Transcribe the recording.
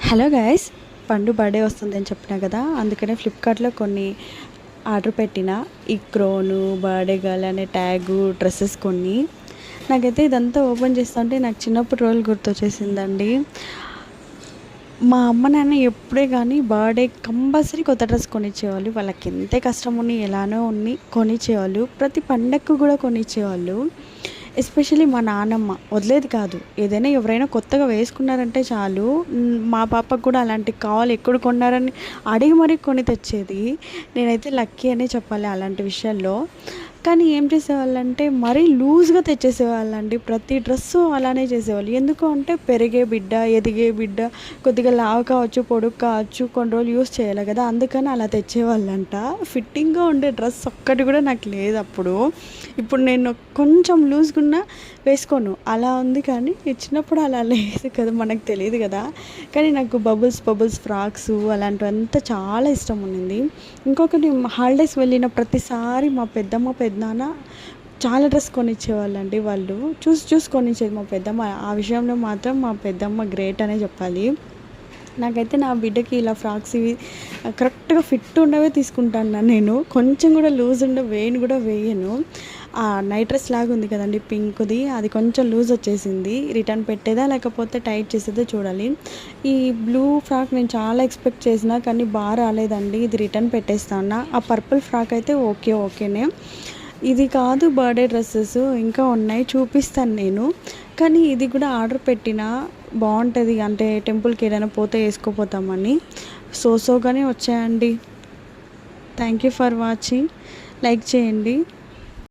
Hello guys, పండు birthday వస్తుందని చెప్పినా కదా, అందుకనే ఫ్లిప్కార్ట్లో కొన్ని ఆర్డర్ పెట్టిన. ఈ క్రోను, బర్త్డే గర్ల్ అనే ట్యాగు, డ్రెస్సెస్ కొన్ని. నాకైతే ఇదంతా ఓపెన్ చేస్తుంటే నాకు చిన్నప్పుడు రోజులు గుర్తొచ్చేసిందండి. మా అమ్మ నాన్న ఎప్పుడే కానీ బర్త్డే కంపల్సరీ కొత్త డ్రెస్ కొనిచ్చేవాళ్ళు. వాళ్ళకి ఎంతే కష్టం ఉన్ని ఎలానో ఉన్ని కొనిచ్చేవాళ్ళు. ప్రతి పండగకు కూడా కొనిచ్చేవాళ్ళు. ఎస్పెషల్లీ మా నాన్నమ్మ వదిలేది కాదు. ఏదైనా ఎవరైనా కొత్తగా వేసుకున్నారంటే చాలు, మా పాపకు కూడా అలాంటివి కావాలి, ఎక్కడ కొన్నారని అడిగి మరీ కొని తెచ్చేది. నేనైతే లక్కీ అనే చెప్పాలి అలాంటి విషయాల్లో. కానీ ఏం చేసేవాళ్ళంటే మరీ లూజ్గా తెచ్చేసేవాళ్ళండి. ప్రతి డ్రెస్సు అలానే చేసేవాళ్ళు. ఎందుకు అంటే పెరిగే బిడ్డ, ఎదిగే బిడ్డ, కొద్దిగా లావు కావచ్చు, పొడుగు కావచ్చు, కొన్ని రోజులు యూస్ చేయాలి కదా, అందుకని అలా తెచ్చేవాళ్ళంట. ఫిట్టింగ్గా ఉండే డ్రెస్ ఒక్కటి కూడా నాకు లేదు అప్పుడు. ఇప్పుడు నేను కొంచెం లూజ్గా ఉన్నా వేసుకోను, అలా ఉంది. కానీ చిన్నప్పుడు అలా లేదు కదా, మనకు తెలియదు కదా. కానీ నాకు బబుల్స్ ఫ్రాక్స్ అలాంటివంతా చాలా ఇష్టం ఉన్నింది. ఇంకొకటి, హాలిడేస్ వెళ్ళిన ప్రతిసారి మా పెద్దమ్మ పెద్దనాన్న చాలా డ్రెస్ కొనిచ్చేవాళ్ళండి. వాళ్ళు చూసి కొనిచ్చేది మా పెద్దమ్మ. ఆ విషయంలో మాత్రం మా పెద్దమ్మ గ్రేట్ అనే చెప్పాలి. నాకైతే నా బిడ్డకి ఇలా ఫ్రాక్స్ ఇవి కరెక్ట్గా ఫిట్ ఉండవే తీసుకుంటాను నేను. కొంచెం కూడా లూజ్ ఉండే వేయను కూడా వేయను. నైట్ డ్రెస్ లాగా ఉంది కదండి పింక్ది, అది కొంచెం లూజ్ వచ్చేసింది. రిటర్న్ పెట్టేదా లేకపోతే టైట్ చేసేదో చూడాలి. ఈ బ్లూ ఫ్రాక్ నేను చాలా ఎక్స్పెక్ట్ చేసిన, కానీ బాగా రాలేదండి. ఇది రిటర్న్ పెట్టేస్తాను. ఆ పర్పుల్ ఫ్రాక్ అయితే ఓకేనే. ఇది కాదు బర్త్డే డ్రెస్సెస్ ఇంకా ఉన్నాయి, చూపిస్తాను నేను. కానీ ఇది కూడా ఆర్డర్ పెట్టిన, బాగుంటుంది అంటే టెంపుల్కి ఏదైనా పోతే వేసుకోపోతామని. సోగానే వచ్చాయండి. Thank you for watching. Like చేయండి.